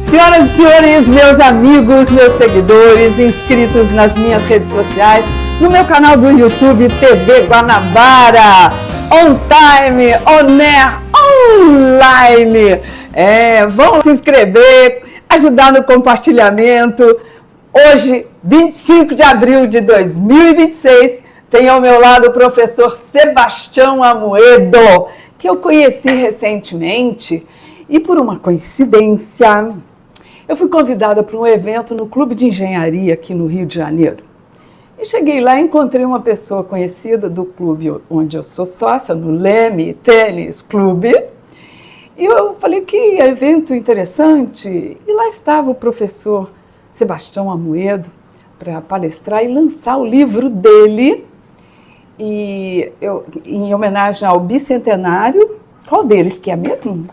Senhoras e senhores, meus amigos, meus seguidores, inscritos nas minhas redes sociais, no meu canal do YouTube TV Guanabara, on time, on air, online. Vão se inscrever, ajudar no compartilhamento. Hoje, 25 de abril de 2026, tem ao meu lado o professor Sebastião Amoedo, que eu conheci recentemente e por uma coincidência, eu fui convidada para um evento no Clube de Engenharia aqui no Rio de Janeiro. E cheguei lá e encontrei uma pessoa conhecida do clube onde eu sou sócia, no Leme Tênis Clube. E eu falei, que evento interessante. E lá estava o professor Sebastião Amoedo para palestrar e lançar o livro dele. E em homenagem ao bicentenário. Qual deles que é mesmo?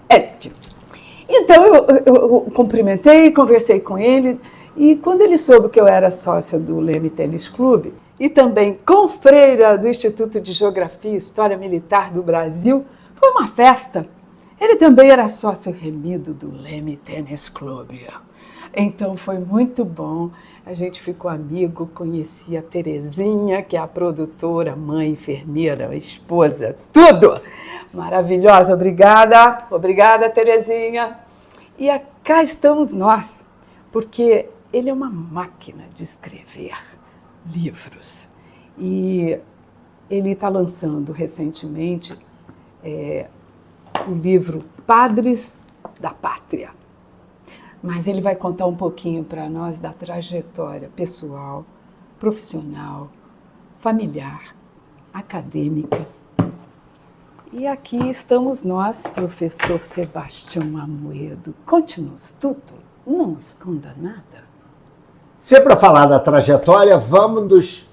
Este. Então eu cumprimentei, conversei com ele, e quando ele soube que eu era sócia do Leme Tênis Clube e também confreira do Instituto de Geografia e História Militar do Brasil, foi uma festa. Ele também era sócio remido do Leme Tênis Clube. Então foi muito bom, a gente ficou amigo, conheci a Terezinha, que é a produtora, mãe, enfermeira, esposa, tudo! Maravilhosa, obrigada Terezinha. E cá estamos nós, porque ele é uma máquina de escrever livros. E ele está lançando recentemente o livro Padres da Pátria. Mas ele vai contar um pouquinho para nós da trajetória pessoal, profissional, familiar, acadêmica. E aqui estamos nós, professor Sebastião Amoedo. Conte-nos tudo, não esconda nada. Se é para falar da trajetória, vamos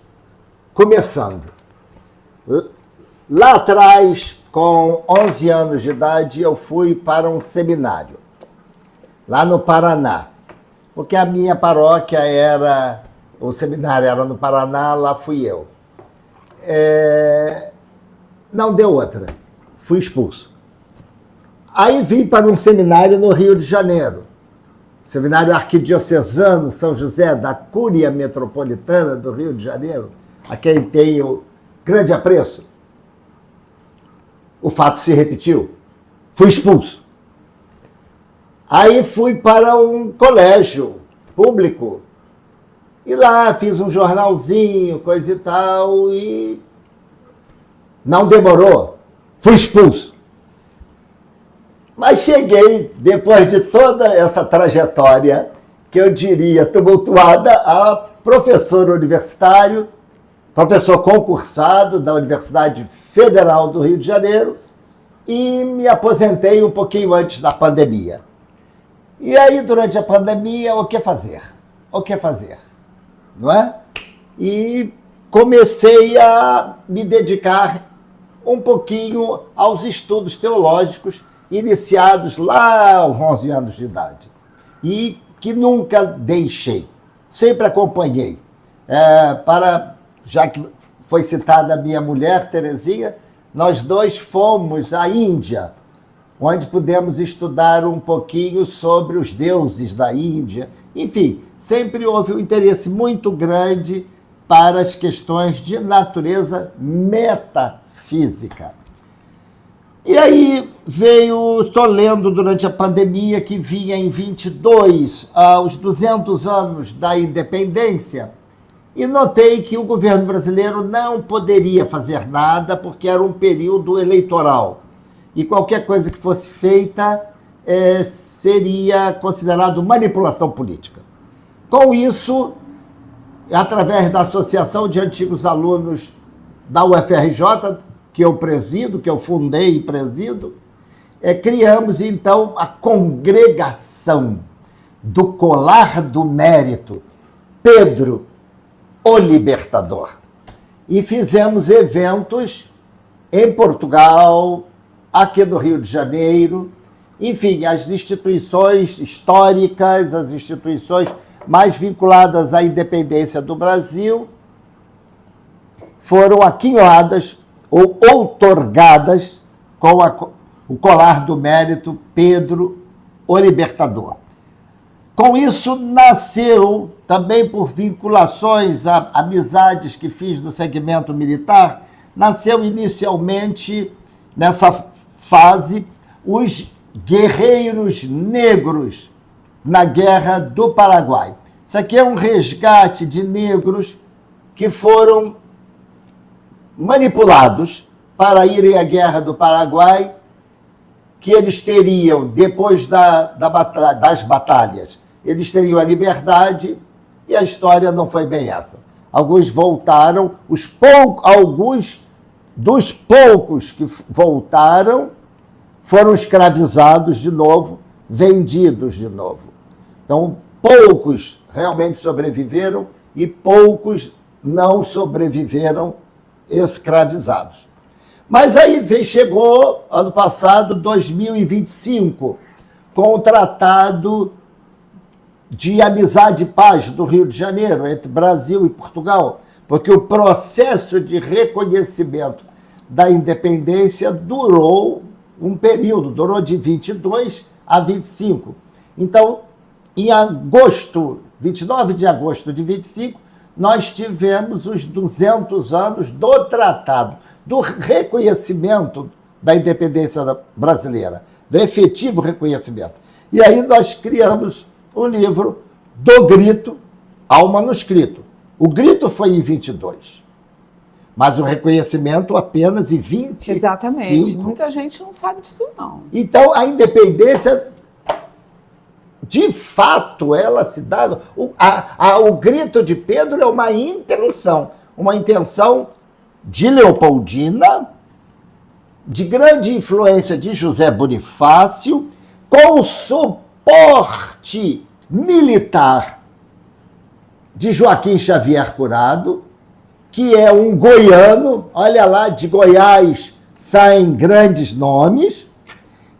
começando. Lá atrás, com 11 anos de idade, eu fui para um seminário, lá no Paraná, porque a minha paróquia o seminário era no Paraná, lá fui eu. Não deu outra. Fui expulso. Aí vim para um seminário no Rio de Janeiro, Seminário Arquidiocesano São José da Cúria Metropolitana do Rio de Janeiro, a quem tenho grande apreço. O fato se repetiu. Fui expulso. Aí fui para um colégio público e lá fiz um jornalzinho, coisa e tal, e não demorou. Fui expulso. Mas cheguei, depois de toda essa trajetória, que eu diria tumultuada, a professor universitário, professor concursado da Universidade Federal do Rio de Janeiro, e me aposentei um pouquinho antes da pandemia. E aí, durante a pandemia, o que fazer? O que fazer? Não é? E comecei a me dedicar um pouquinho aos estudos teológicos iniciados lá aos 11 anos de idade. E que nunca deixei, sempre acompanhei. Já que foi citada a minha mulher, Terezinha, nós dois fomos à Índia, onde pudemos estudar um pouquinho sobre os deuses da Índia. Enfim, sempre houve um interesse muito grande para as questões de natureza metafísica. E aí estou lendo durante a pandemia, que vinha em 22, aos 200 anos da independência, e notei que o governo brasileiro não poderia fazer nada, porque era um período eleitoral. E qualquer coisa que fosse feita seria considerado manipulação política. Com isso, através da Associação de Antigos Alunos da UFRJ, que eu presido, que eu fundei e presido, criamos, então, a Congregação do Colar do Mérito, Pedro, o Libertador. E fizemos eventos em Portugal, aqui no Rio de Janeiro, enfim, as instituições históricas, as instituições mais vinculadas à independência do Brasil, foram aquinhoadas ou outorgadas com o colar do mérito Pedro O Libertador. Com isso, nasceu, também por vinculações, amizades que fiz no segmento militar, nasceu inicialmente, nessa fase, os guerreiros negros na Guerra do Paraguai. Isso aqui é um resgate de negros que foram manipulados para irem à Guerra do Paraguai, que eles teriam, depois das batalhas, eles teriam a liberdade, e a história não foi bem essa. Alguns voltaram, alguns dos poucos que voltaram foram escravizados de novo, vendidos de novo. Então, poucos realmente sobreviveram e poucos não sobreviveram escravizados. Mas aí chegou, ano passado, 2025, com o Tratado de Amizade e Paz do Rio de Janeiro, entre Brasil e Portugal, porque o processo de reconhecimento da independência durou um período, durou de 22 a 25. Então, em agosto, 29 de agosto de 25, nós tivemos os 200 anos do Tratado, do reconhecimento da independência brasileira, do efetivo reconhecimento. E aí nós criamos o livro Do Grito ao Manuscrito. O grito foi em 22, mas o reconhecimento apenas em 25. Exatamente. Muita gente não sabe disso, não. Então, a independência, de fato, ela se dá... O grito de Pedro é uma intenção de Leopoldina, de grande influência de José Bonifácio, com o suporte militar de Joaquim Xavier Curado, que é um goiano. Olha lá, de Goiás saem grandes nomes,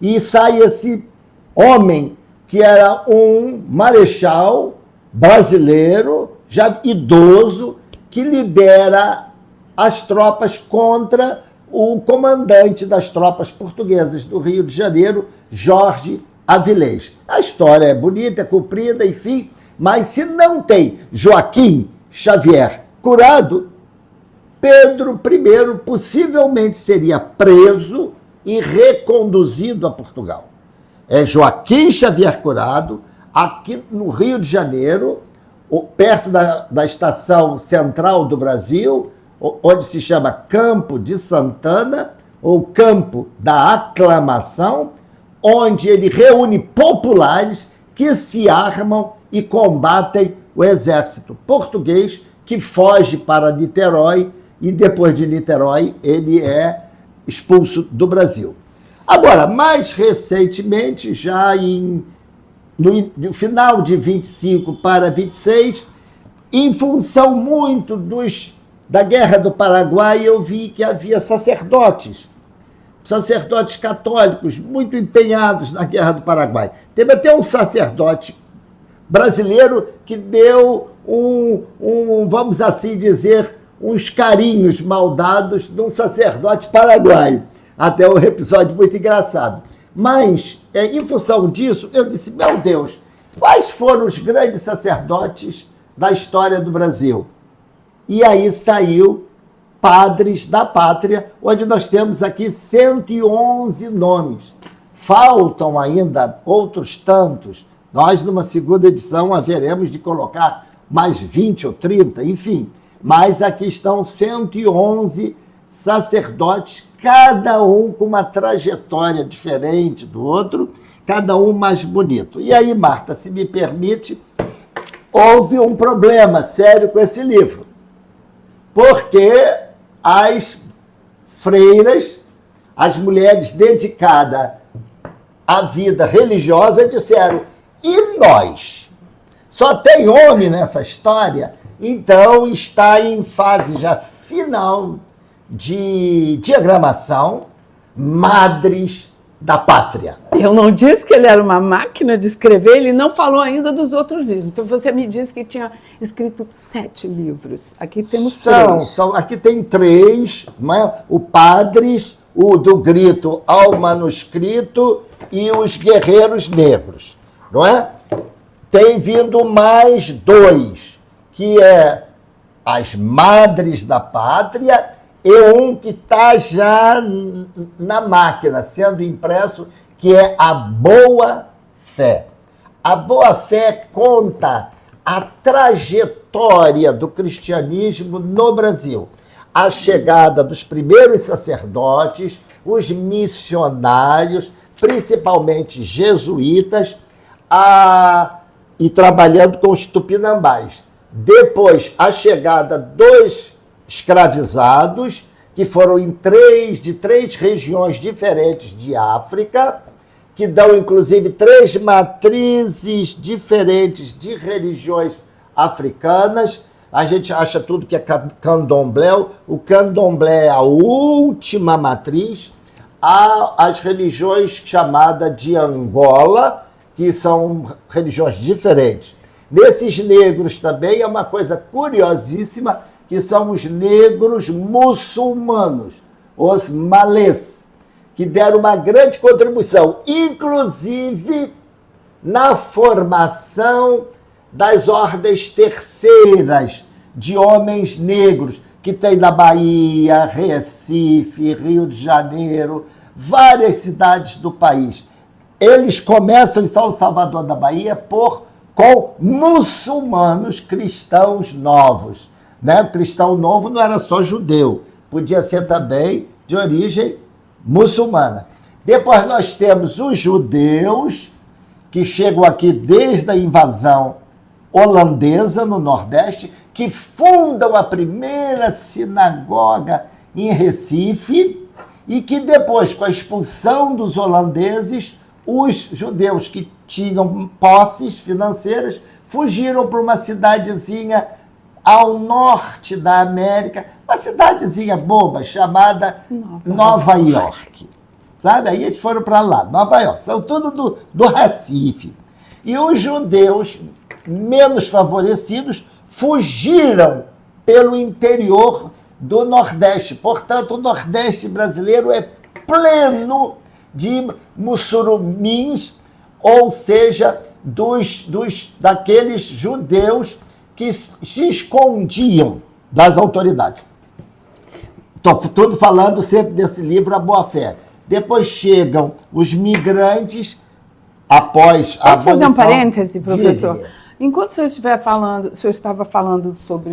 e sai esse homem que era um marechal brasileiro, já idoso, que lidera as tropas contra o comandante das tropas portuguesas do Rio de Janeiro, Jorge Avilés. A história é bonita, é comprida, enfim, mas se não tem Joaquim Xavier Curado, Pedro I possivelmente seria preso e reconduzido a Portugal. É Joaquim Xavier Curado, aqui no Rio de Janeiro, perto da estação central do Brasil, onde se chama Campo de Santana, ou Campo da Aclamação, onde ele reúne populares que se armam e combatem o exército português, que foge para Niterói, e depois de Niterói ele é expulso do Brasil. Agora, mais recentemente, já no final de 25 para 26, em função muito da Guerra do Paraguai, eu vi que havia sacerdotes católicos muito empenhados na Guerra do Paraguai. Teve até um sacerdote brasileiro que deu vamos assim dizer, uns carinhos maldados de um sacerdote paraguaio. Até um episódio muito engraçado. Mas, em função disso, eu disse, meu Deus, quais foram os grandes sacerdotes da história do Brasil? E aí saiu Padres da Pátria, onde nós temos aqui 111 nomes. Faltam ainda outros tantos. Nós, numa segunda edição, haveremos de colocar mais 20 ou 30, enfim. Mas aqui estão 111 sacerdotes, cada um com uma trajetória diferente do outro, cada um mais bonito. E aí, Marta, se me permite, houve um problema sério com esse livro, porque as freiras, as mulheres dedicadas à vida religiosa, disseram, e nós? Só tem homem nessa história? Então, está em fase já final de diagramação, Madres da Pátria. Eu não disse que ele era uma máquina de escrever, ele não falou ainda dos outros livros, porque você me disse que tinha escrito 7 livros. Aqui temos 3. Aqui tem 3, o Padres, o Do Grito ao Manuscrito e os guerreiros negros, não é? Tem vindo mais dois, que é as Madres da Pátria e um que está já na máquina, sendo impresso, que é a Boa Fé. A Boa Fé conta a trajetória do cristianismo no Brasil. A chegada dos primeiros sacerdotes, os missionários, principalmente jesuítas, e trabalhando com os tupinambás. Depois, a chegada dos escravizados, que foram de três regiões diferentes de África, que dão, inclusive, 3 matrizes diferentes de religiões africanas. A gente acha tudo que é candomblé. O candomblé é a última matriz. Há as religiões chamadas de Angola, que são religiões diferentes. Nesses negros também é uma coisa curiosíssima, que são os negros muçulmanos, os malês, que deram uma grande contribuição, inclusive na formação das ordens terceiras de homens negros, que tem na Bahia, Recife, Rio de Janeiro, várias cidades do país. Eles começam em São Salvador da Bahia com muçulmanos cristãos novos. Né? O cristão novo não era só judeu, podia ser também de origem muçulmana. Depois nós temos os judeus, que chegam aqui desde a invasão holandesa no Nordeste, que fundam a primeira sinagoga em Recife, e que depois, com a expulsão dos holandeses, os judeus que tinham posses financeiras fugiram para uma cidadezinha ao norte da América, uma cidadezinha boba chamada Nova York. Sabe? Aí eles foram para lá, Nova York. São tudo do Recife. E os judeus menos favorecidos fugiram pelo interior do Nordeste. Portanto, o Nordeste brasileiro é pleno de mussurumins, ou seja, daqueles judeus que se escondiam das autoridades. Estou tudo falando sempre desse livro, A Boa Fé. Depois chegam os migrantes após a abolição. Posso fazer um parêntese, professor? Enquanto o senhor estava falando sobre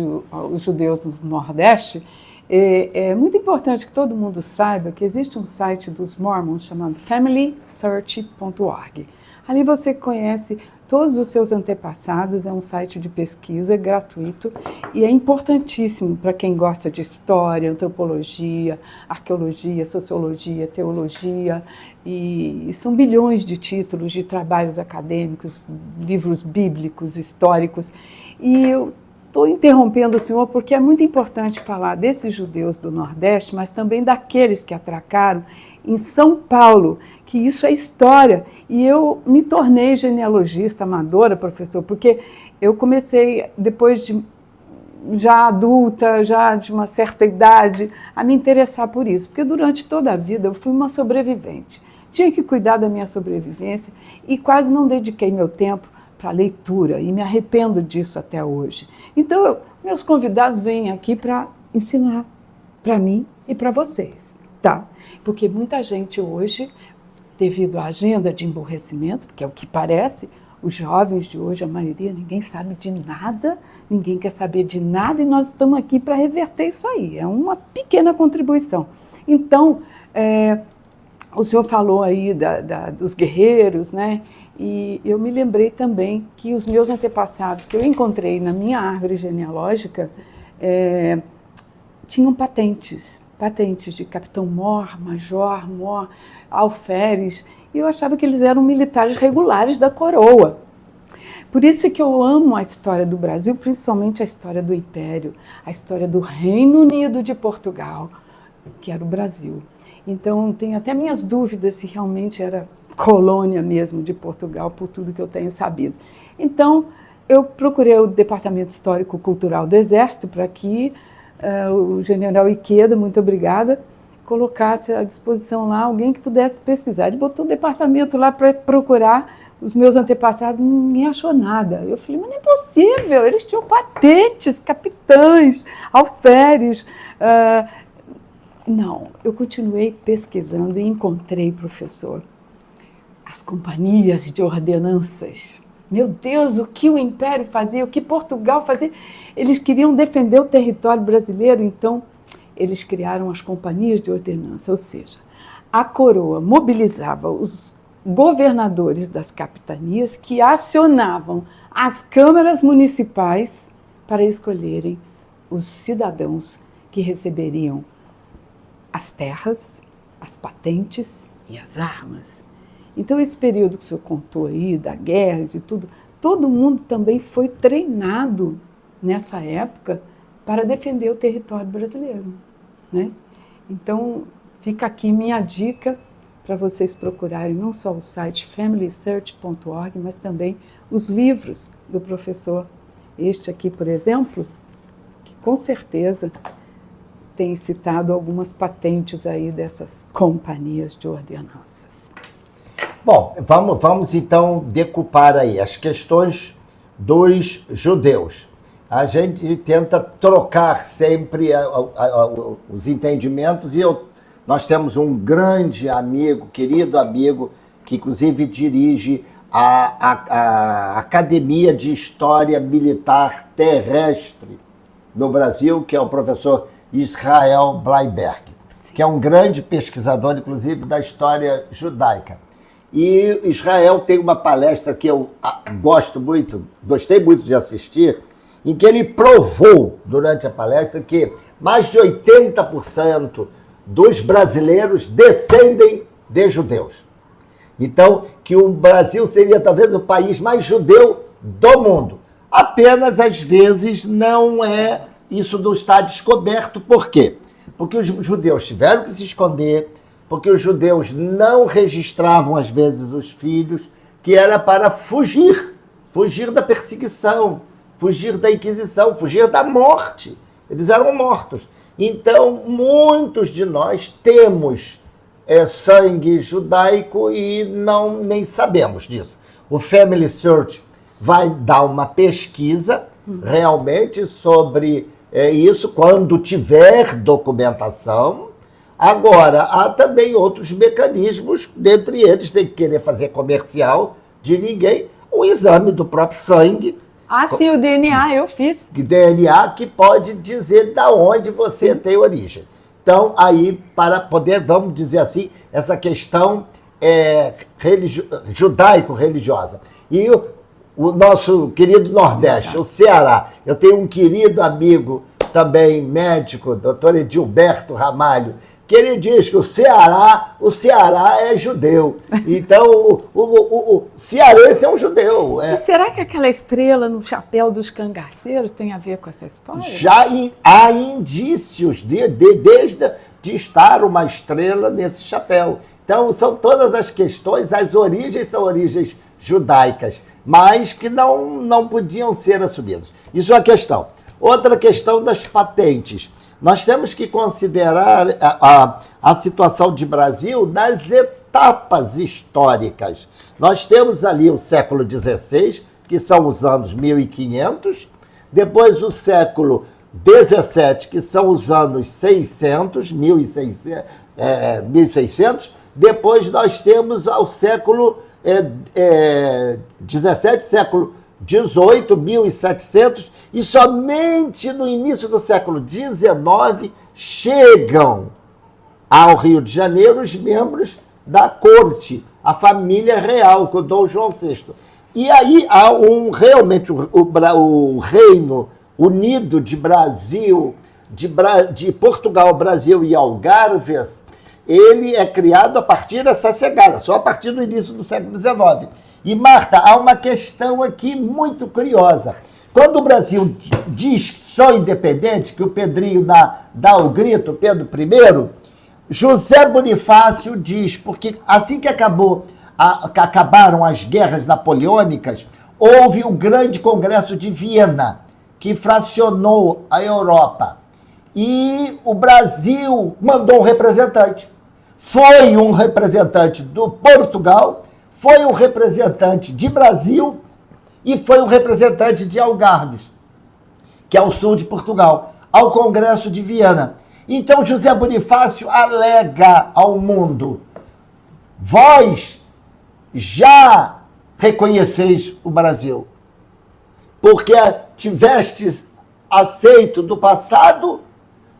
os judeus do Nordeste, é muito importante que todo mundo saiba que existe um site dos Mormons chamado FamilySearch.org. Ali você conhece todos os seus antepassados, é um site de pesquisa gratuito e é importantíssimo para quem gosta de história, antropologia, arqueologia, sociologia, teologia, e são bilhões de títulos de trabalhos acadêmicos, livros bíblicos, históricos. E eu estou interrompendo o senhor porque é muito importante falar desses judeus do Nordeste, mas também daqueles que atracaram em São Paulo, que isso é história. E eu me tornei genealogista amadora, professor, porque eu comecei, depois de já adulta, já de uma certa idade, a me interessar por isso, porque durante toda a vida eu fui uma sobrevivente. Tinha que cuidar da minha sobrevivência e quase não dediquei meu tempo para leitura, e me arrependo disso até hoje. Então, meus convidados vêm aqui para ensinar para mim e para vocês, tá? Porque muita gente hoje, devido à agenda de emburrecimento, que é o que parece, os jovens de hoje, a maioria, ninguém sabe de nada, ninguém quer saber de nada, e nós estamos aqui para reverter isso aí. É uma pequena contribuição. Então, o senhor falou aí dos guerreiros, né? E eu me lembrei também que os meus antepassados, que eu encontrei na minha árvore genealógica, tinham patentes de capitão-mor, major-mor, alferes, e eu achava que eles eram militares regulares da coroa. Por isso que eu amo a história do Brasil, principalmente a história do Império, a história do Reino Unido de Portugal, que era o Brasil. Então, tenho até minhas dúvidas se realmente era colônia mesmo de Portugal, por tudo que eu tenho sabido. Então, eu procurei o Departamento Histórico-Cultural do Exército para que o general Ikeda, muito obrigada, colocasse à disposição lá alguém que pudesse pesquisar. Ele botou o departamento lá para procurar os meus antepassados, ninguém achou nada. Eu falei, mas não é possível, eles tinham patentes, capitães, alferes. Não, eu continuei pesquisando e encontrei, professor, as companhias de ordenanças. Meu Deus, o que o Império fazia, o que Portugal fazia. Eles queriam defender o território brasileiro, então eles criaram as companhias de ordenança, ou seja, a coroa mobilizava os governadores das capitanias que acionavam as câmaras municipais para escolherem os cidadãos que receberiam as terras, as patentes e as armas. Então, esse período que o senhor contou aí, da guerra, de tudo, todo mundo também foi treinado nessa época para defender o território brasileiro, né? Então, fica aqui minha dica para vocês procurarem não só o site familysearch.org, mas também os livros do professor. Este aqui, por exemplo, que com certeza tem citado algumas patentes aí dessas companhias de ordenanças. Bom, vamos então decupar aí as questões dos judeus. A gente tenta trocar sempre os entendimentos e nós temos um grande amigo, querido amigo, que inclusive dirige a Academia de História Militar Terrestre no Brasil, que é o professor Israel Bleiberg, que é um grande pesquisador, inclusive, da história judaica. E Israel tem uma palestra que eu gostei muito de assistir, em que ele provou, durante a palestra, que mais de 80% dos brasileiros descendem de judeus. Então, que o Brasil seria talvez o país mais judeu do mundo. Apenas, às vezes, isso não está descoberto. Por quê? Porque os judeus tiveram que se esconder, porque os judeus não registravam, às vezes, os filhos, que era para fugir da perseguição, fugir da Inquisição, fugir da morte. Eles eram mortos. Então, muitos de nós temos sangue judaico e nem sabemos disso. O Family Search vai dar uma pesquisa realmente sobre isso, quando tiver documentação. Agora, há também outros mecanismos, dentre eles, tem que querer fazer comercial de ninguém, o exame do próprio sangue. Sim, o DNA eu fiz. DNA que pode dizer de onde você tem origem. Então, aí, para poder, vamos dizer assim, essa questão judaico-religiosa. E o nosso querido Nordeste, o Ceará. Eu tenho um querido amigo, também médico, doutor Edilberto Ramalho, que ele diz que o Ceará é judeu. Então, o cearense é um judeu. E será que aquela estrela no chapéu dos cangaceiros tem a ver com essa história? Já há indícios de estar uma estrela nesse chapéu. Então, são todas as questões, as origens são origens judaicas, mas que não podiam ser assumidas. Isso é uma questão. Outra questão das patentes. Nós temos que considerar a situação de Brasil nas etapas históricas. Nós temos ali o século XVI, que são os anos 1500, depois o século XVII, que são os anos 1600, depois nós temos ao século XVII, século XVIII, 1700, e somente no início do século XIX chegam ao Rio de Janeiro os membros da corte, a família real, com o Dom João VI. E aí há realmente o Reino Unido de Brasil, de Portugal, Brasil e Algarves, ele é criado a partir dessa chegada, só a partir do início do século XIX. E, Marta, há uma questão aqui muito curiosa. Quando o Brasil diz que só independente, que o Pedrinho dá o grito, Pedro I, José Bonifácio diz, porque assim que acabaram as guerras napoleônicas, houve o grande Congresso de Viena, que fracionou a Europa. e o Brasil mandou um representante. Foi um representante do Portugal, foi um representante de Brasil e foi um representante de Algarves, que é o sul de Portugal, ao Congresso de Viena. Então, José Bonifácio alega ao mundo: vós já reconheceis o Brasil, porque tivestes aceito do passado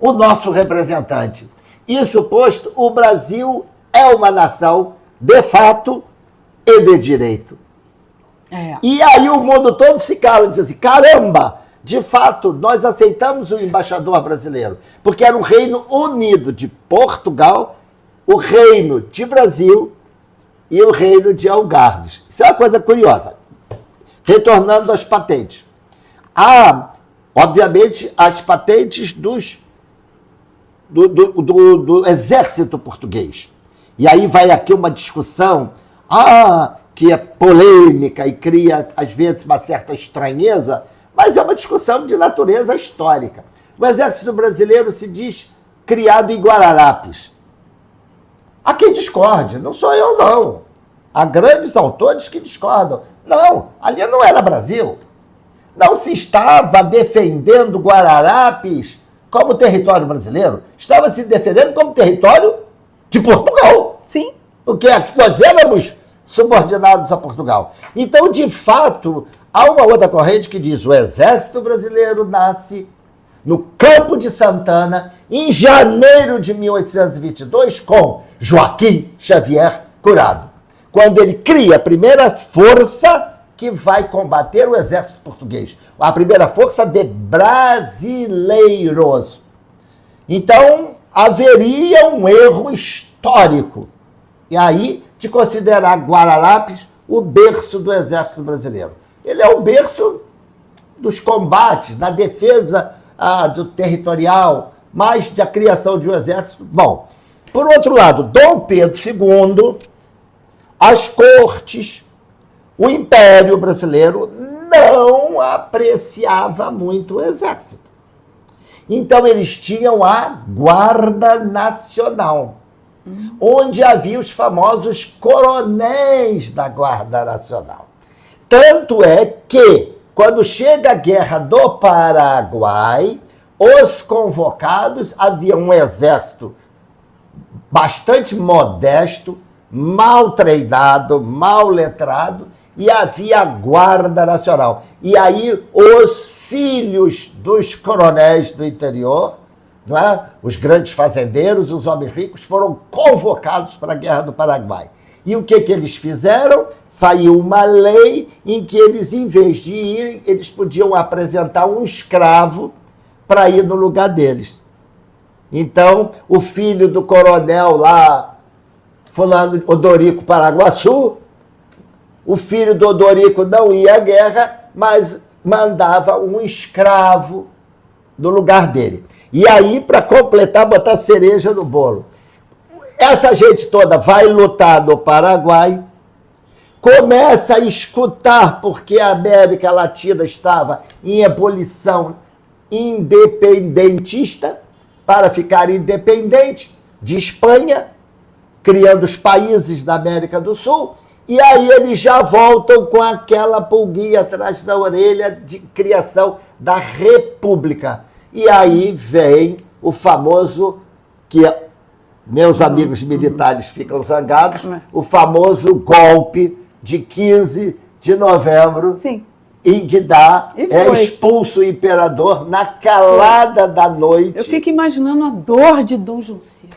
o nosso representante. Isso posto, o Brasil é uma nação de fato e de direito. E aí o mundo todo se cala e diz assim: caramba, de fato, nós aceitamos o embaixador brasileiro, porque era o Reino Unido de Portugal, o Reino de Brasil e o Reino de Algarves. Isso é uma coisa curiosa. Retornando às patentes. Há, obviamente, as patentes do exército português. E aí vai aqui uma discussão que é polêmica e cria, às vezes, uma certa estranheza, mas é uma discussão de natureza histórica. O exército brasileiro se diz criado em Guararapes. Há quem discorde, não sou eu, não. Há grandes autores que discordam. Não, ali não era Brasil. Não se estava defendendo Guararapes como território brasileiro. Estava se defendendo como território de Portugal. Sim. Porque nós éramos subordinados a Portugal. Então, de fato, há uma outra corrente que diz: o exército brasileiro nasce no Campo de Santana, em janeiro de 1822, com Joaquim Xavier Curado, quando ele cria a primeira força que vai combater o exército português, a primeira força de brasileiros. Então, haveria um erro histórico, e aí, de considerar Guararapes o berço do exército brasileiro. Ele é o berço dos combates, da defesa do territorial, mais da criação de um exército. Bom, por outro lado, Dom Pedro II, as cortes, o Império Brasileiro não apreciava muito o exército. Então, eles tinham a Guarda Nacional, onde havia os famosos coronéis da Guarda Nacional. Tanto é que, quando chega a Guerra do Paraguai, os convocados, havia um exército bastante modesto, mal treinado, mal letrado, e havia a Guarda Nacional. E aí os filhos dos coronéis do interior, não é? Os grandes fazendeiros, os homens ricos, foram convocados para a Guerra do Paraguai. E o que eles fizeram? Saiu uma lei em que eles, em vez de irem, eles podiam apresentar um escravo para ir no lugar deles. Então, o filho do coronel lá, fulano Odorico Paraguaçu, o filho do Odorico não ia à guerra, mas mandava um escravo no lugar dele. E aí, para completar, botar cereja no bolo. Essa gente toda vai lutar no Paraguai, começa a escutar, porque a América Latina estava em ebulição independentista, para ficar independente de Espanha, criando os países da América do Sul, e aí eles já voltam com aquela pulguinha atrás da orelha de criação da República. E aí vem o famoso, que meus amigos militares ficam zangados, o famoso golpe de 15 de novembro, sim, em que expulso o imperador na calada da noite. Eu fico imaginando a dor de Dom João VI.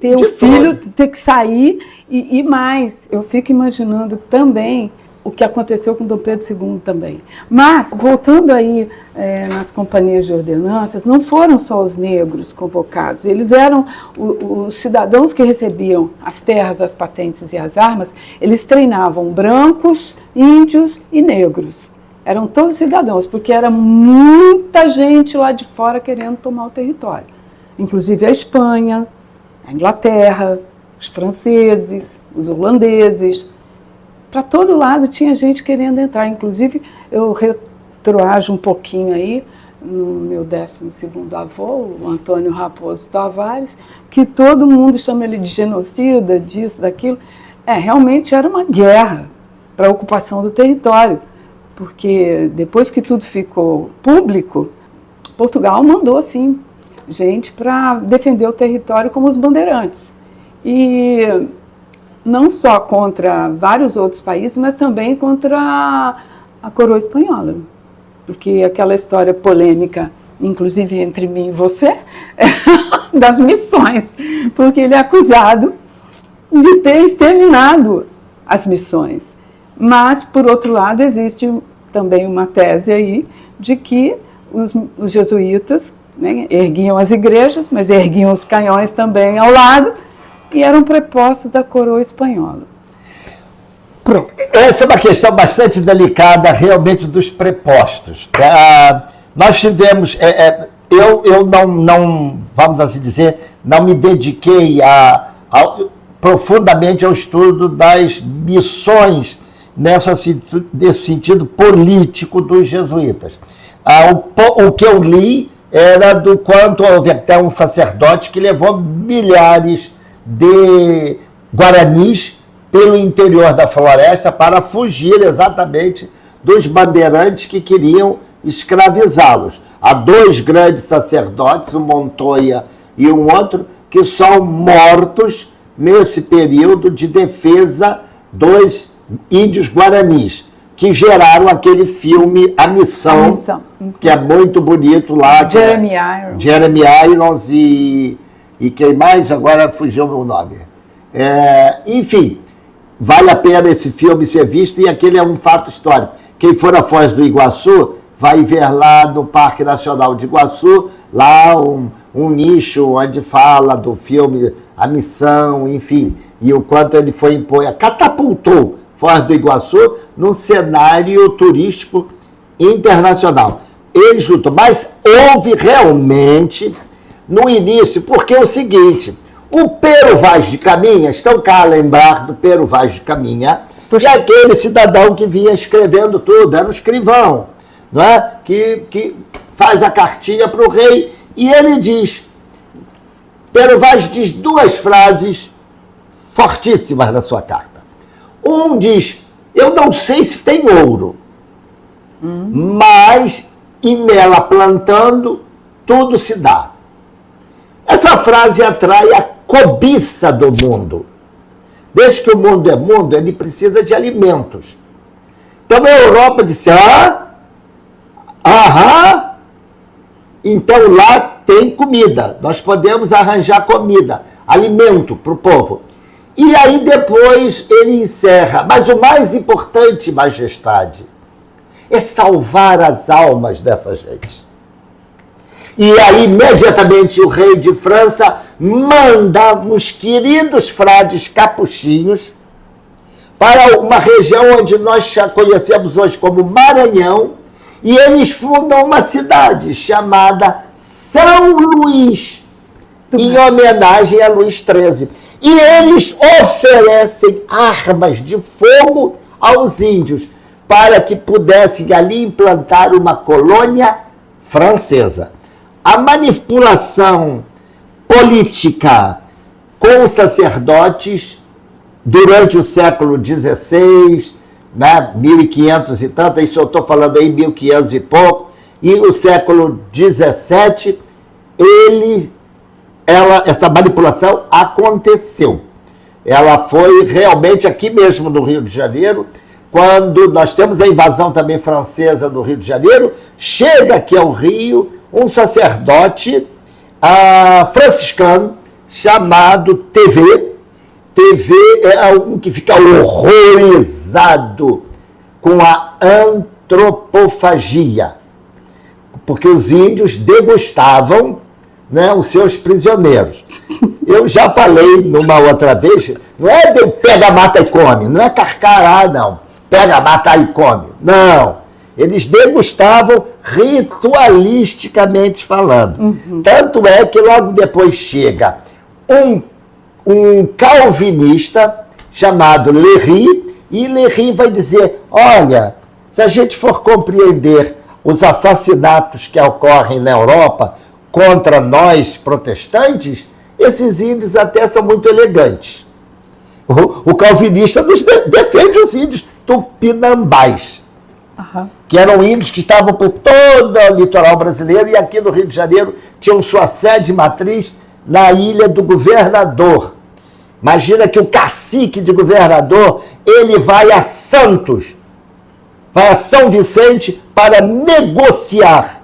Ter o filho, ter que sair, e mais, eu fico imaginando também o que aconteceu com Dom Pedro II também. Mas, voltando aí nas companhias de ordenanças, não foram só os negros convocados, eles eram os cidadãos que recebiam as terras, as patentes e as armas, eles treinavam brancos, índios e negros. Eram todos cidadãos, porque era muita gente lá de fora querendo tomar o território. Inclusive a Espanha, a Inglaterra, os franceses, os holandeses. Para todo lado tinha gente querendo entrar. Inclusive, eu retroajo um pouquinho aí, no meu 12º avô, o Antônio Raposo Tavares, que todo mundo chama ele de genocida, disso, daquilo. Realmente era uma guerra para a ocupação do território, porque depois que tudo ficou público, Portugal mandou, sim, gente para defender o território como os bandeirantes. E não só contra vários outros países, mas também contra a coroa espanhola. Porque aquela história polêmica, inclusive entre mim e você, das missões, porque ele é acusado de ter exterminado as missões. Mas, por outro lado, existe também uma tese aí de que os jesuítas, né, erguiam as igrejas, mas erguiam os canhões também ao lado, e eram prepostos da coroa espanhola. Pronto. Essa é uma questão bastante delicada, realmente, dos prepostos. Nós tivemos... eu não, vamos assim dizer, não me dediquei profundamente ao estudo das missões nesse sentido político dos jesuítas. O que eu li era do quanto houve até um sacerdote que levou milhares de guaranis pelo interior da floresta para fugir exatamente dos bandeirantes que queriam escravizá-los. Há 2 grandes sacerdotes, um Montoya e um outro, que são mortos nesse período de defesa dos índios guaranis, que geraram aquele filme A Missão, que é muito bonito lá. Jeremy Irons e quem mais? Agora fugiu o meu nome. Enfim, vale a pena esse filme ser visto, e aquele é um fato histórico. Quem for a Foz do Iguaçu vai ver lá no Parque Nacional de Iguaçu, lá um nicho onde fala do filme A Missão, enfim, e o quanto ele foi catapultou Foz do Iguaçu num cenário turístico internacional. Eles lutam, mas houve realmente no início, porque é o seguinte, o Pero Vaz de Caminha, estão cá a lembrar do Pero Vaz de Caminha, que é aquele cidadão que vinha escrevendo tudo, era um escrivão, não é? Que faz a cartinha para o rei, e ele diz, Pero Vaz diz 2 frases fortíssimas na sua carta. Um diz, eu não sei se tem ouro, mas, e nela plantando, tudo se dá. Essa frase atrai a cobiça do mundo. Desde que o mundo é mundo, ele precisa de alimentos. Então a Europa disse, então lá tem comida, nós podemos arranjar comida, alimento para o povo. E aí depois ele encerra, mas o mais importante, majestade, é salvar as almas dessa gente. E aí, imediatamente, o rei de França manda os queridos frades capuchinhos para uma região onde nós já conhecemos hoje como Maranhão, e eles fundam uma cidade chamada São Luís, em homenagem a Luís XIII. E eles oferecem armas de fogo aos índios para que pudessem ali implantar uma colônia francesa. A manipulação política com os sacerdotes durante o século XVI, né, 1500 e tanto, isso eu estou falando aí 1500 e pouco, e o século XVII, essa manipulação aconteceu. Ela foi realmente aqui mesmo no Rio de Janeiro, quando nós temos a invasão também francesa no Rio de Janeiro, chega aqui ao Rio um sacerdote franciscano chamado TV. TV é um que fica horrorizado com a antropofagia, porque os índios degustavam, né, os seus prisioneiros. Eu já falei numa outra vez, não é de pega, mata e come, não é carcará, não. Pega, mata e come. Não. Eles degustavam ritualisticamente falando. Tanto é que logo depois chega um calvinista chamado Léry, e Léry vai dizer, olha, se a gente for compreender os assassinatos que ocorrem na Europa contra nós protestantes, esses índios até são muito elegantes. O calvinista defende os índios tupinambás, que eram índios que estavam por todo o litoral brasileiro e aqui no Rio de Janeiro tinham sua sede matriz na Ilha do Governador. Imagina que o cacique de Governador, ele vai a Santos, vai a São Vicente para negociar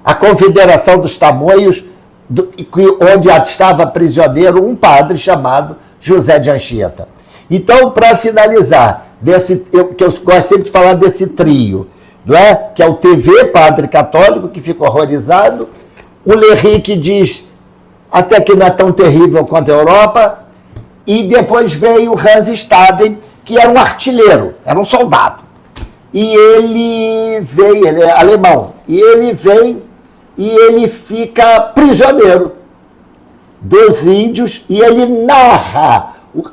a Confederação dos Tamoios, onde estava prisioneiro um padre chamado José de Anchieta. Então, para finalizar, que eu gosto sempre de falar desse trio, não é? Que é o TV, padre católico, que fica horrorizado, o Léry, que diz até que não é tão terrível quanto a Europa, e depois veio o Hans Staden, que era um artilheiro, era um soldado. E ele é alemão, e ele vem e ele fica prisioneiro dos índios, e ele narra o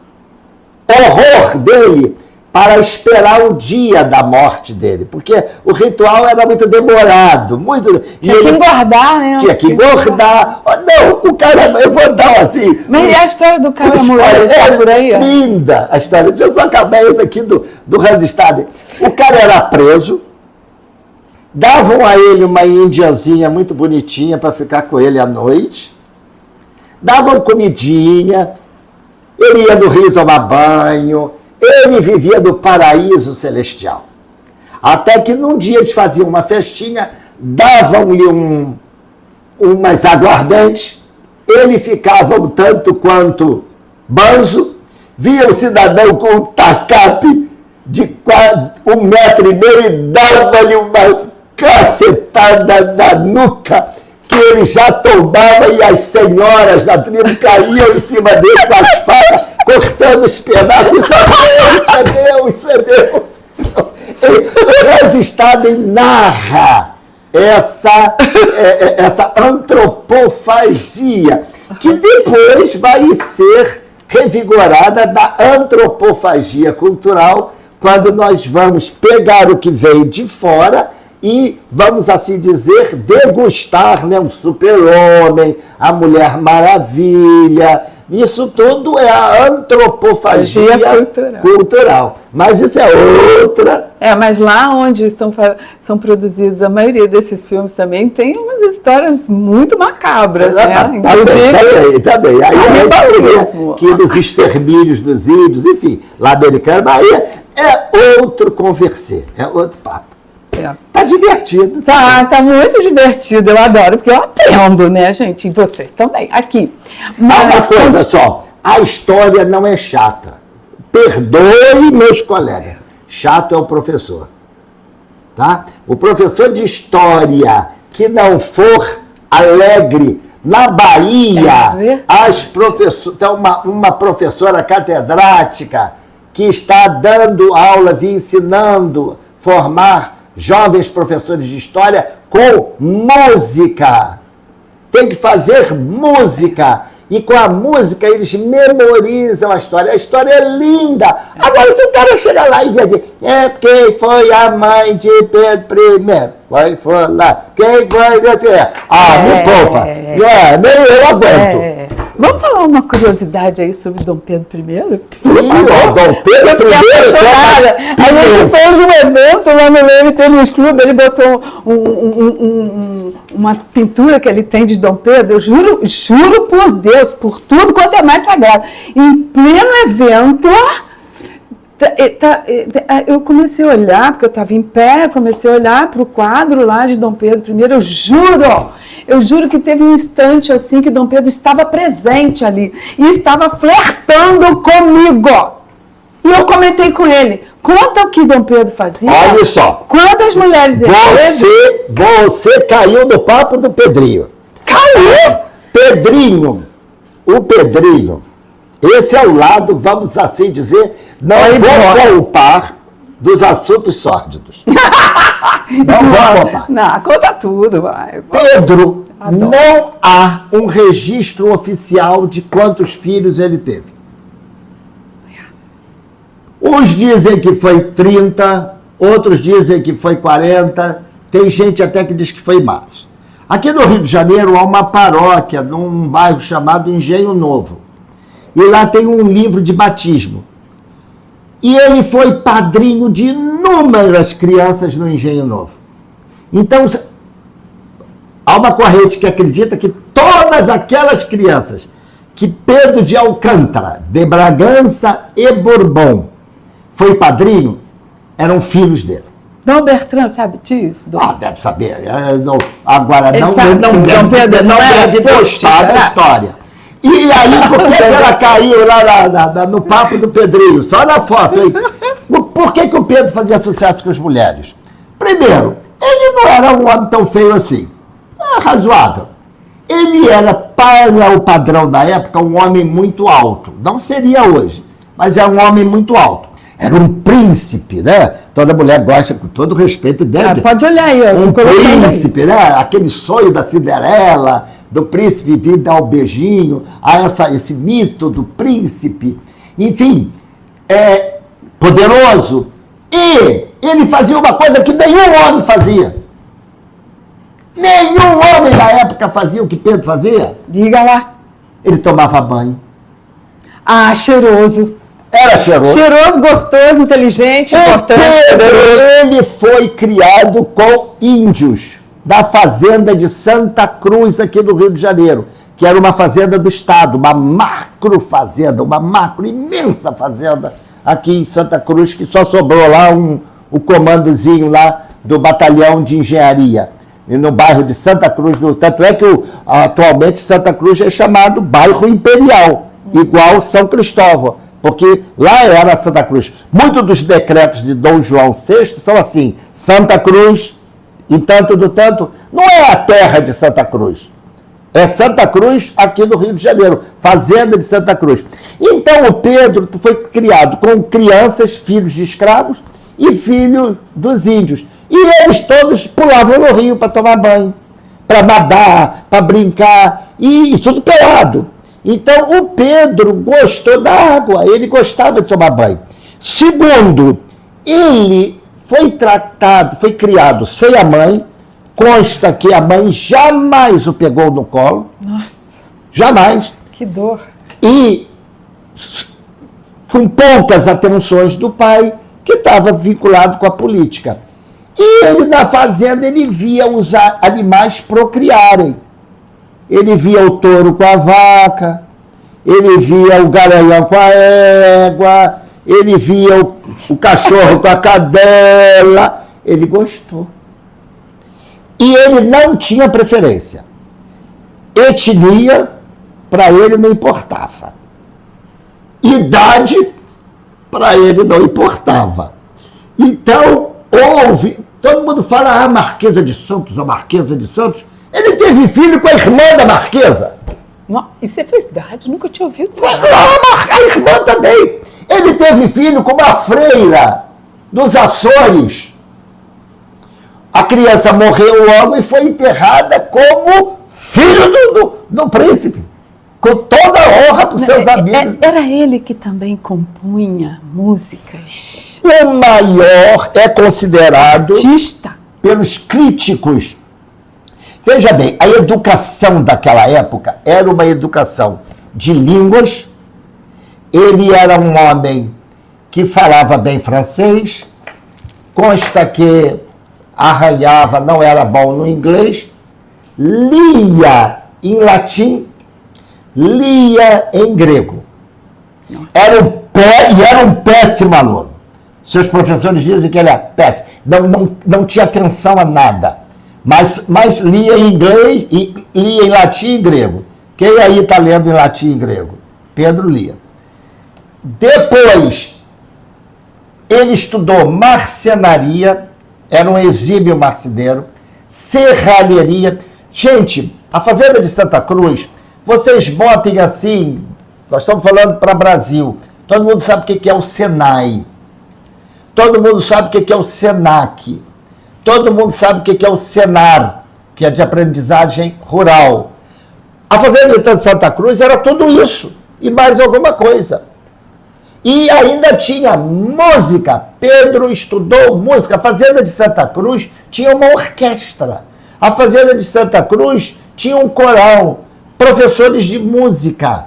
horror dele para esperar o dia da morte dele, porque o ritual era muito demorado, Tinha que engordar, né? Tinha que engordar. Não, o cara, eu vou dar assim... Mas e a história do cara mulher por aí? Linda a história. Deixa eu só acabar essa aqui do Hans Staden. O cara era preso, davam a ele uma índiazinha muito bonitinha para ficar com ele à noite, davam comidinha, ele ia no rio tomar banho, ele vivia no paraíso celestial. Até que num dia eles faziam uma festinha, davam-lhe umas aguardentes, ele ficava um tanto quanto banzo, via o cidadão com um tacape de 1,5 metros e dava-lhe uma cacetada na nuca, que ele já tombava e as senhoras da tribo caíam em cima dele com as facas, cortando os pedaços. Isso é Deus. O Hans Staden narra essa antropofagia, que depois vai ser revigorada da antropofagia cultural, quando nós vamos pegar o que veio de fora e, vamos assim dizer, degustar, né, um super-homem, a Mulher Maravilha. Isso tudo é a antropofagia cultural. Mas isso é outra... mas lá onde são produzidos a maioria desses filmes também tem umas histórias muito macabras, né? Também. Aí que dos extermínios dos índios, enfim, lá americano, Bahia, é outro conversê, é outro papo. Tá divertido. Tá muito divertido, eu adoro, porque eu aprendo, né, gente? E vocês também, aqui. Mas uma coisa só, a história não é chata. Perdoe meus colegas. Chato é o professor. Tá? O professor de história que não for alegre, na Bahia, tem uma professora catedrática que está dando aulas e ensinando, formar jovens professores de história com música. Tem que fazer música. E com a música eles memorizam a história. A história é linda. Agora, se o cara chega lá e dizer, quem foi a mãe de Pedro I? Foi lá. Quem foi desse? Me poupa. Nem eu aguento. Vamos falar uma curiosidade aí sobre Dom Pedro I? Dom Pedro I. A gente fez um evento lá no Leme Tênis Clube, ele botou uma pintura que ele tem de Dom Pedro, eu juro por Deus, por tudo quanto é mais sagrado. Em pleno evento, eu comecei a olhar, porque eu estava em pé, comecei a olhar para o quadro lá de Dom Pedro I, eu juro que teve um instante assim que Dom Pedro estava presente ali e estava flertando comigo. E eu comentei com ele, conta o que Dom Pedro fazia. Olha só. Quantas mulheres ele teve. Você caiu no papo do Pedrinho. Caiu? O Pedrinho, esse é o lado, vamos assim dizer, não vou poupar dos assuntos sórdidos. Não vou poupar. Não, conta tudo, vai. Pedro, não há um registro oficial de quantos filhos ele teve. Uns dizem que foi 30, outros dizem que foi 40, Tem gente até que diz que foi em março. Aqui no Rio de Janeiro há uma paróquia num bairro chamado Engenho Novo. E lá tem um livro de batismo. E ele foi padrinho de inúmeras crianças no Engenho Novo. Então, há uma corrente que acredita que todas aquelas crianças que Pedro de Alcântara, de Bragança e Bourbon foi padrinho, eram filhos dele. Dom Bertrand sabe disso? Deve saber. Agora, Ele não sabe deve gostar da história. E aí, por que ela caiu lá no papo do Pedrinho? Só na foto, hein? Por que o Pedro fazia sucesso com as mulheres? Primeiro, ele não era um homem tão feio assim. Razoável. Ele era, para o padrão da época, um homem muito alto. Não seria hoje, mas é um homem muito alto. Era um príncipe, né? Toda mulher gosta, com todo o respeito dele. Pode olhar aí. Um príncipe, né? Aquele sonho da Cinderela, do príncipe vir dar o beijinho, esse mito do príncipe. Enfim, poderoso. E ele fazia uma coisa que nenhum homem fazia. Nenhum homem na época fazia o que Pedro fazia. Diga lá. Ele tomava banho. Cheiroso. Era cheiroso. Cheiroso, gostoso, inteligente, importante. Ele foi criado com índios da fazenda de Santa Cruz, aqui no Rio de Janeiro, que era uma fazenda do Estado, uma macro fazenda, uma macro imensa fazenda aqui em Santa Cruz, que só sobrou lá o comandozinho lá do batalhão de engenharia, no bairro de Santa Cruz. Tanto é que atualmente Santa Cruz é chamado bairro imperial, igual São Cristóvão, porque lá era Santa Cruz. Muitos dos decretos de Dom João VI são assim: Santa Cruz, em tanto do tanto, não é a terra de Santa Cruz. É Santa Cruz aqui no Rio de Janeiro, fazenda de Santa Cruz. Então o Pedro foi criado com crianças, filhos de escravos e filhos dos índios. E eles todos pulavam no rio para tomar banho, para nadar, para brincar, e tudo pelado. Então o Pedro gostou da água, ele gostava de tomar banho. Segundo, ele foi criado sem a mãe. Consta que a mãe jamais o pegou no colo. Nossa. Jamais. Que dor. E com poucas atenções do pai, que estava vinculado com a política. E ele, na fazenda, ele via os animais procriarem. Ele via o touro com a vaca, ele via o garanhão com a égua, ele via o cachorro com a cadela. Ele gostou. E ele não tinha preferência. Etnia, para ele, não importava. Idade, para ele, não importava. Então, todo mundo fala, Marquesa de Santos, a Marquesa de Santos. Ele teve filho com a irmã da Marquesa. Não, isso é verdade, nunca tinha ouvido falar. A irmã também. Ele teve filho com uma freira dos Açores. A criança morreu logo e foi enterrada como filho do príncipe, com toda a honra para os seus amigos. Era ele que também compunha músicas. O maior é considerado artista pelos críticos. Veja bem, a educação daquela época era uma educação de línguas. Ele era um homem que falava bem francês, consta que arranhava, não era bom no inglês, lia em latim, lia em grego. Era um péssimo aluno. Seus professores dizem que ele é péssimo. Não tinha atenção a nada. Mas lia em inglês, lia em latim e grego. Quem aí está lendo em latim e grego? Pedro lia. Depois, ele estudou marcenaria, era um exímio marceneiro, serralheria. Gente, a fazenda de Santa Cruz, vocês botem assim, nós estamos falando para Brasil, todo mundo sabe o que é o Senai, todo mundo sabe o que é o Senac, todo mundo sabe o que é o Senar, que é de aprendizagem rural. A fazenda de Santa Cruz era tudo isso, e mais alguma coisa. E ainda tinha música. Pedro estudou música. A Fazenda de Santa Cruz tinha uma orquestra. A Fazenda de Santa Cruz tinha um coral, professores de música.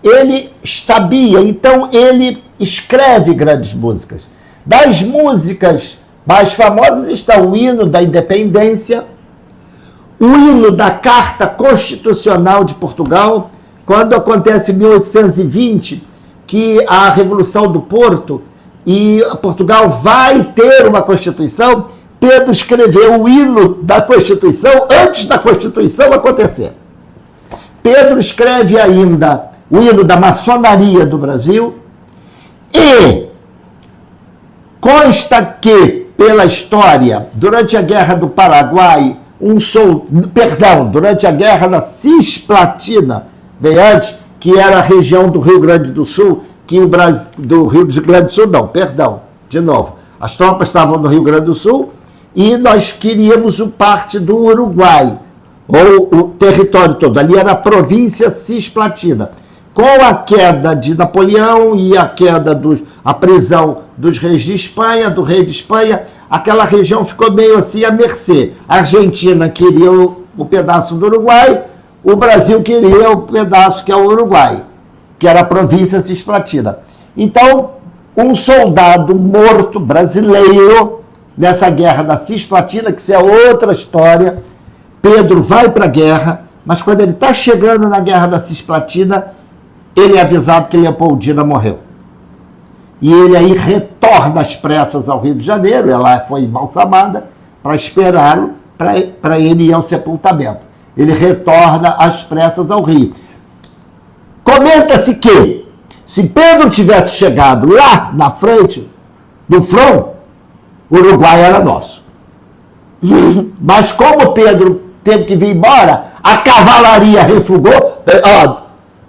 Ele sabia, então ele escreve grandes músicas. Das músicas mais famosas está o hino da independência, o hino da Carta Constitucional de Portugal, quando acontece em 1820, que a Revolução do Porto e Portugal vai ter uma Constituição, Pedro escreveu o hino da Constituição antes da Constituição acontecer. Pedro escreve ainda o hino da maçonaria do Brasil e consta que, pela história, durante a Guerra do Paraguai, durante a Guerra da Cisplatina, veio antes, que era a região do Rio Grande do Sul, que o Brasil, do Rio Grande do Sul, não, perdão, de novo, as tropas estavam no Rio Grande do Sul e nós queríamos parte do Uruguai, ou o território todo, ali era a província Cisplatina. Com a queda de Napoleão e a prisão dos reis de Espanha, do rei de Espanha, aquela região ficou meio assim à mercê. A Argentina queria o pedaço do Uruguai, o Brasil queria o pedaço que é o Uruguai, que era a província Cisplatina. Então, um soldado morto brasileiro nessa guerra da Cisplatina, que isso é outra história, Pedro vai para a guerra, mas quando ele está chegando na guerra da Cisplatina, ele é avisado que Leopoldina morreu. E ele aí retorna às pressas ao Rio de Janeiro, ela foi embalsamada, para esperá-lo, para ele ir ao sepultamento. Ele retorna às pressas ao Rio. Comenta-se que, se Pedro tivesse chegado lá na frente do front, o Uruguai era nosso. Mas como Pedro teve que vir embora, a cavalaria refugou.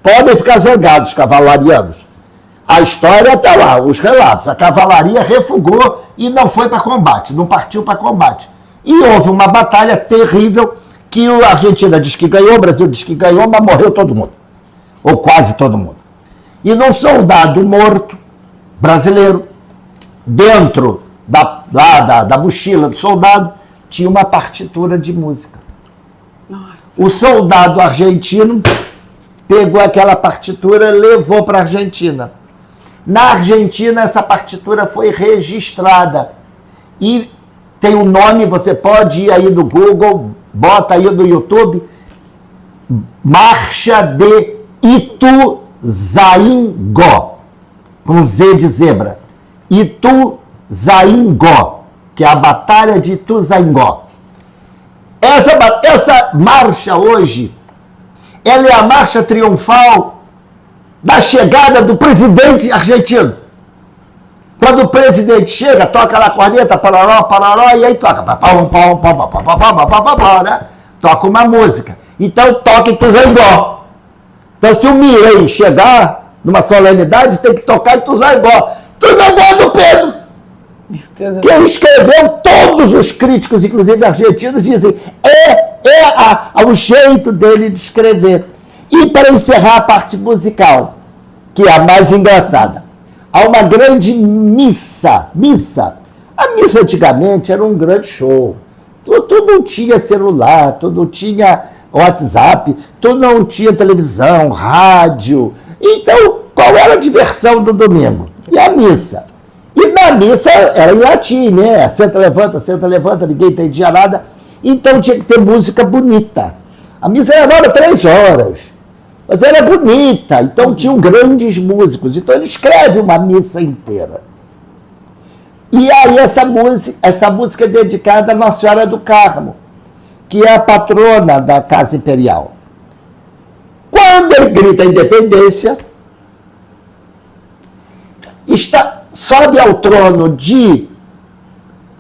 Podem ficar zangados, cavalarianos. A história está lá, os relatos. A cavalaria refugou e não foi para combate, não partiu para combate. E houve uma batalha terrível que a Argentina diz que ganhou, o Brasil diz que ganhou, mas morreu todo mundo. Ou quase todo mundo. E num soldado morto, brasileiro, dentro da mochila do soldado, tinha uma partitura de música. Nossa. O soldado argentino pegou aquela partitura, levou para a Argentina. Na Argentina, essa partitura foi registrada. E tem um nome, você pode ir aí no Google, bota aí no YouTube, Marcha de Ituzaingó, com Z de zebra. Ituzaingó, que é a Batalha de Ituzaingó. Essa marcha hoje, ela é a marcha triunfal da chegada do presidente argentino. Quando o presidente chega, toca lá a corneta, pararó, pararó, e aí toca, né? Toca uma música. Então toca em Ituzaingó. Então se o Milei chegar numa solenidade, tem que tocar em Ituzaingó. Ituzaingó é do Pedro. Quem escreveu, todos os críticos, inclusive argentinos, dizem o jeito dele de escrever. E para encerrar a parte musical, que é a mais engraçada, há uma grande missa. A missa antigamente era um grande show. Tu não tinha celular, tu não tinha WhatsApp, tu não tinha televisão, rádio. Então, qual era a diversão do domingo? E a missa. E na missa era em latim, né? Senta, levanta, ninguém entendia nada. Então tinha que ter música bonita. A missa levava 3 horas, mas era bonita. Então tinham grandes músicos. Então ele escreve uma missa inteira. E aí essa música é dedicada a Nossa Senhora do Carmo, que é a patrona da Casa Imperial. Quando ele grita a independência, sobe ao trono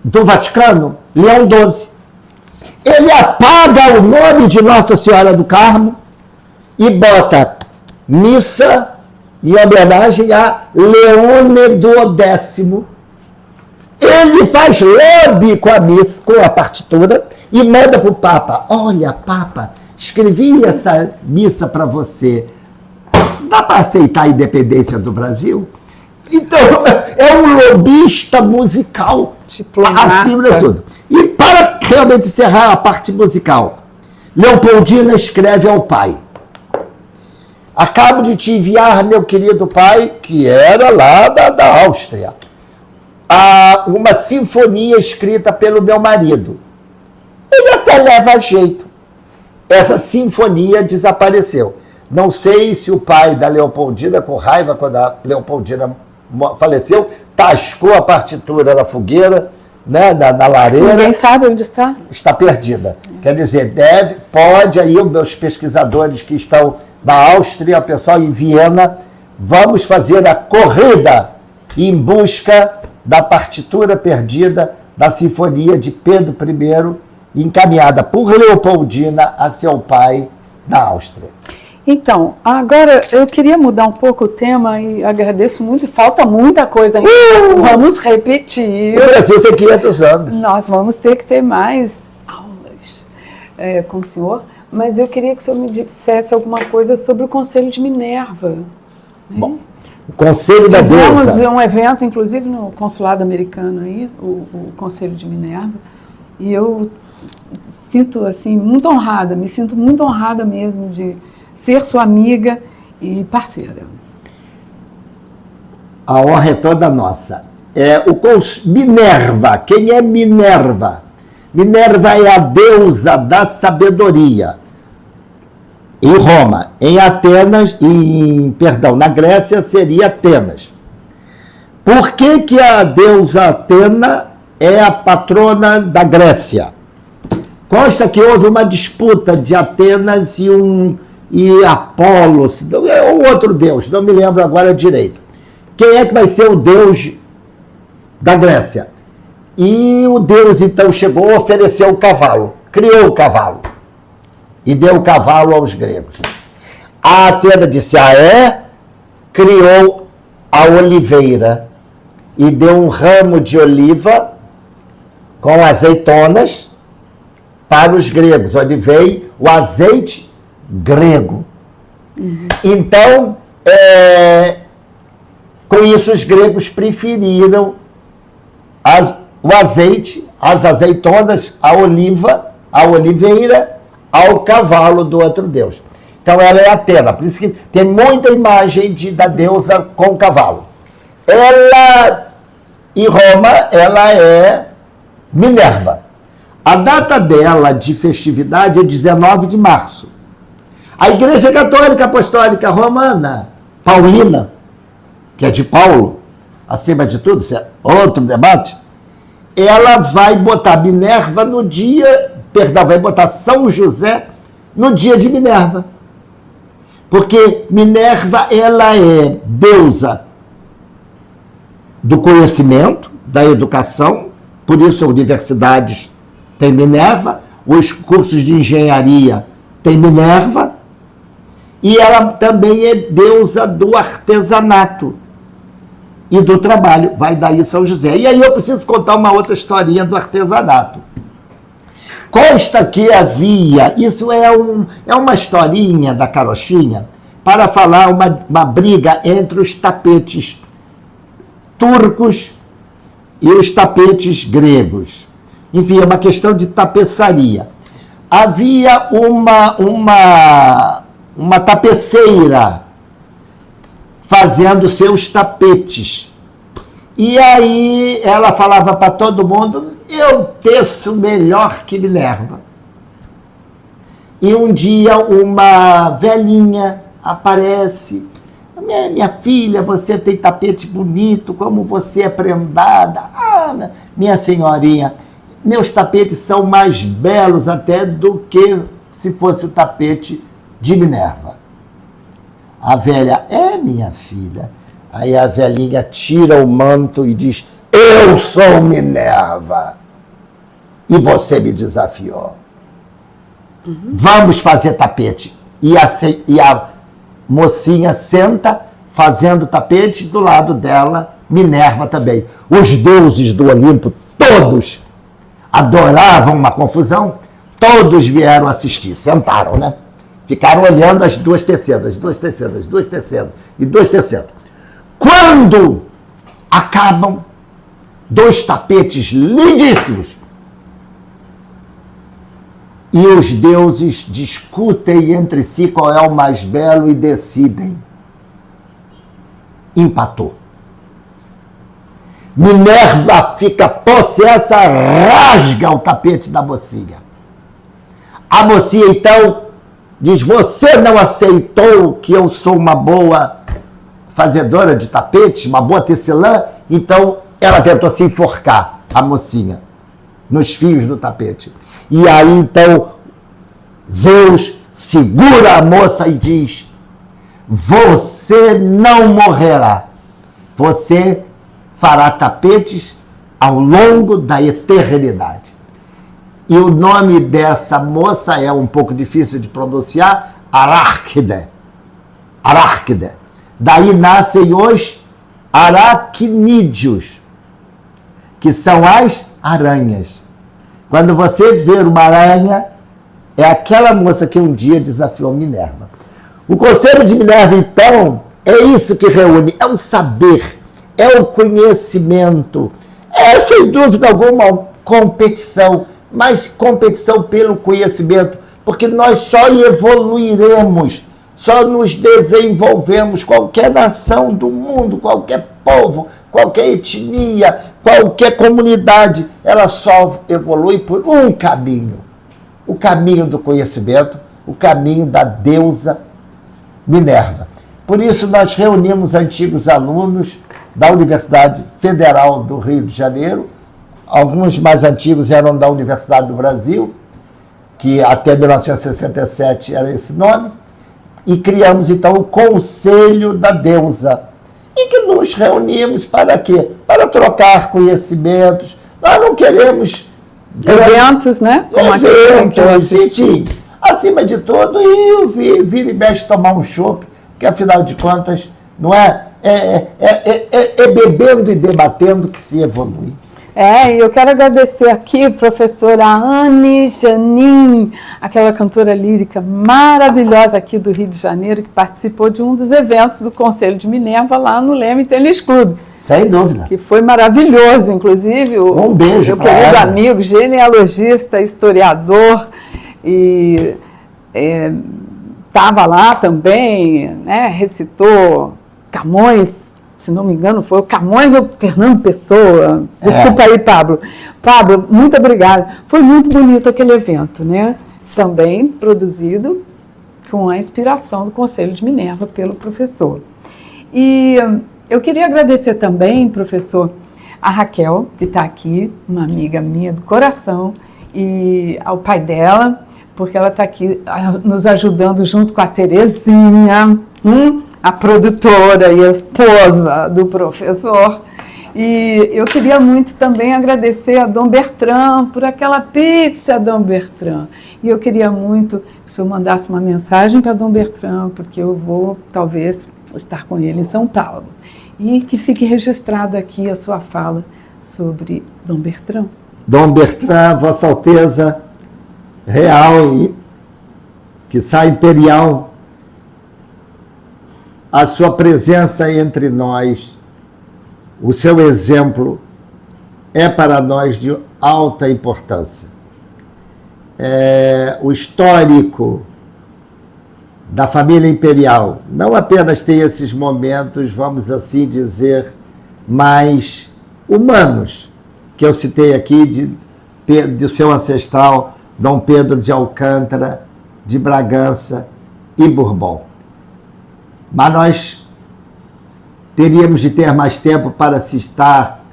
do Vaticano Leão XII. Ele apaga o nome de Nossa Senhora do Carmo e bota missa em homenagem a Leônido X. Ele faz lobby com a missa, com a partitura, e manda para o Papa. Olha, Papa, escrevi essa missa para você. Dá para aceitar a independência do Brasil? Então, é um lobista musical, acima de tudo. E para realmente encerrar a parte musical, Leopoldina escreve ao pai: acabo de te enviar, meu querido pai, que era lá da Áustria, uma sinfonia escrita pelo meu marido. Ele até leva jeito. Essa sinfonia desapareceu. Não sei se o pai da Leopoldina, com raiva quando a Leopoldina faleceu, tascou a partitura na fogueira, né, na lareira. Ninguém sabe onde está? Está perdida. Quer dizer, pode aí, os meus pesquisadores que estão na Áustria, o pessoal em Viena, vamos fazer a corrida em busca da partitura perdida da Sinfonia de Pedro I, encaminhada por Leopoldina a seu pai da Áustria. Então, agora eu queria mudar um pouco o tema e agradeço muito, falta muita coisa ainda. Vamos repetir. O Brasil tem 500 anos. Nós vamos ter que ter mais aulas com o senhor, mas eu queria que o senhor me dissesse alguma coisa sobre o Conselho de Minerva. Né? Bom, o Conselho da Fizemos Deusa. um evento, inclusive, no consulado americano aí, o Conselho de Minerva, e eu sinto, assim, me sinto muito honrada mesmo de ser sua amiga e parceira. A honra é toda nossa. Minerva, quem é Minerva? Minerva é a deusa da sabedoria. Em Roma, na Grécia seria Atenas. Por que a deusa Atena é a patrona da Grécia? Consta que houve uma disputa de Atenas e Apolo, ou outro deus, não me lembro agora direito. Quem é que vai ser o deus da Grécia? E o deus então chegou, ofereceu o cavalo, criou o cavalo e deu o cavalo aos gregos. A Atena disse: criou a oliveira e deu um ramo de oliva com azeitonas para os gregos, onde veio o azeite grego. Então, com isso os gregos preferiram o azeite, as azeitonas, a oliveira, ao cavalo do outro deus. Então ela é Atena, por isso que tem muita imagem da deusa com o cavalo. Ela, em Roma, ela é Minerva. A data dela de festividade é 19 de março. A Igreja Católica Apostólica Romana, Paulina, que é de Paulo, acima de tudo, isso é outro debate, ela vai botar Minerva vai botar São José no dia de Minerva. Porque Minerva, ela é deusa do conhecimento, da educação, por isso universidades têm Minerva, os cursos de engenharia têm Minerva, e ela também é deusa do artesanato e do trabalho. Vai daí São José. E aí eu preciso contar uma outra historinha do artesanato. Consta que havia, isso é uma historinha da carochinha, para falar uma briga entre os tapetes turcos e os tapetes gregos. Enfim, é uma questão de tapeçaria. Havia uma tapeceira fazendo seus tapetes. E aí ela falava para todo mundo: eu teço melhor que Minerva. E um dia uma velhinha aparece: minha filha, você tem tapete bonito, como você é prendada. Ah, minha senhorinha, meus tapetes são mais belos até do que se fosse o tapete de Minerva. A velha: minha filha. Aí a velhinha tira o manto e diz: eu sou Minerva. E você me desafiou. Vamos fazer tapete. E a mocinha senta fazendo tapete, do lado dela Minerva também. Os deuses do Olimpo, todos adoravam uma confusão, todos vieram assistir, sentaram, né? Ficaram olhando as duas tecendo, e duas tecendo. Quando acabam 2 tapetes lindíssimos. E os deuses discutem entre si qual é o mais belo e decidem. Empatou. Minerva fica possessa, rasga o tapete da mocinha. A mocinha, então, diz: você não aceitou que eu sou uma boa fazedora de tapetes, uma boa tecelã? Então, ela tentou se enforcar, a mocinha, nos fios do tapete. E aí, então, Zeus segura a moça e diz: você não morrerá. Você fará tapetes ao longo da eternidade. E o nome dessa moça é um pouco difícil de pronunciar: Arárquide. Arárquide. Daí nascem os aracnídeos, que são as aranhas. Quando você ver uma aranha, é aquela moça que um dia desafiou Minerva. O Conselho de Minerva, então, é isso que reúne: é o saber, é o conhecimento, é, sem dúvida alguma, competição, mas competição pelo conhecimento, porque nós só evoluiremos, só nos desenvolvemos. Qualquer nação do mundo, qualquer povo, qualquer etnia, qualquer comunidade, ela só evolui por um caminho: o caminho do conhecimento, o caminho da deusa Minerva. Por isso, nós reunimos antigos alunos da Universidade Federal do Rio de Janeiro. Alguns mais antigos eram da Universidade do Brasil, que até 1967 era esse nome, e criamos, então, o Conselho da Deusa, e que nos reunimos para quê? Para trocar conhecimentos. Nós não queremos eventos, né? Como eventos, enfim, acima de tudo, e vira e mexe tomar um chopp, que afinal de contas, não é? É bebendo e debatendo que se evolui. E eu quero agradecer aqui, professora Anne Janin, aquela cantora lírica maravilhosa aqui do Rio de Janeiro, que participou de um dos eventos do Conselho de Minerva lá no Leme Tênis Clube. Sem dúvida. Que foi maravilhoso, inclusive. Um beijo meu querido amigo, genealogista, historiador, e estava lá também, né, recitou Camões, se não me engano, foi o Camões ou Fernando Pessoa. Desculpa aí, Pablo. Pablo, muito obrigada. Foi muito bonito aquele evento, né? Também produzido com a inspiração do Conselho de Minerva pelo professor. E eu queria agradecer também, professor, a Raquel, que está aqui, uma amiga minha do coração, e ao pai dela, porque ela está aqui nos ajudando junto com a Terezinha, a produtora e a esposa do professor. E eu queria muito também agradecer a Dom Bertrand por aquela pizza, Dom Bertrand. E eu queria muito que o senhor mandasse uma mensagem para Dom Bertrand, porque eu vou, talvez, estar com ele em São Paulo. E que fique registrada aqui a sua fala sobre Dom Bertrand. Dom Bertrand, Vossa Alteza Real e quiçá imperial, a sua presença entre nós, o seu exemplo é para nós de alta importância. O histórico da família imperial não apenas tem esses momentos, vamos assim dizer, mais humanos, que eu citei aqui de seu ancestral Dom Pedro de Alcântara, de Bragança e Bourbon. Mas nós teríamos de ter mais tempo para citar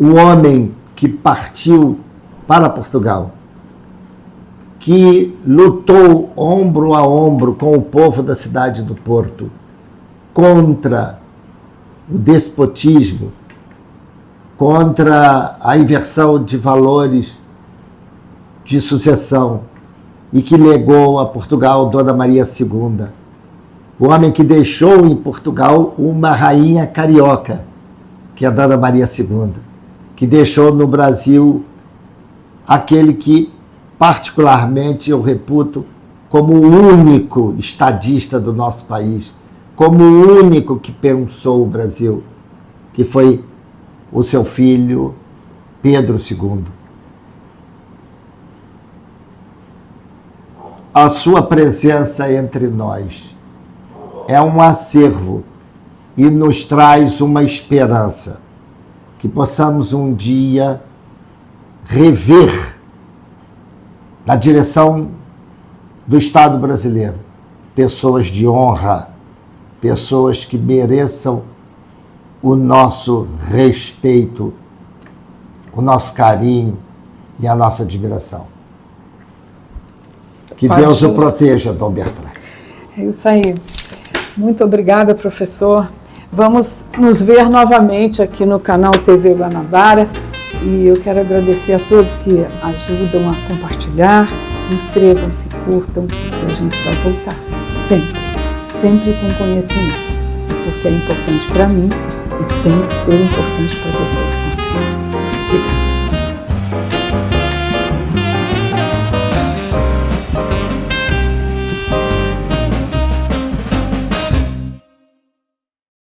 o homem que partiu para Portugal, que lutou ombro a ombro com o povo da cidade do Porto contra o despotismo, contra a inversão de valores de sucessão, e que legou a Portugal Dona Maria II. O homem que deixou em Portugal uma rainha carioca, que é a Dona Maria II, que deixou no Brasil aquele que, particularmente, eu reputo como o único estadista do nosso país, como o único que pensou o Brasil, que foi o seu filho Pedro II. A sua presença entre nós é um acervo e nos traz uma esperança que possamos um dia rever na direção do Estado brasileiro pessoas de honra, pessoas que mereçam o nosso respeito, o nosso carinho e a nossa admiração. Que Deus o proteja, Dom Bertrand. É isso aí. Muito obrigada, professor. Vamos nos ver novamente aqui no canal TV Guanabara. E eu quero agradecer a todos que ajudam a compartilhar. Inscrevam-se, curtam, porque a gente vai voltar. Sempre com conhecimento. Porque é importante para mim e tem que ser importante para você.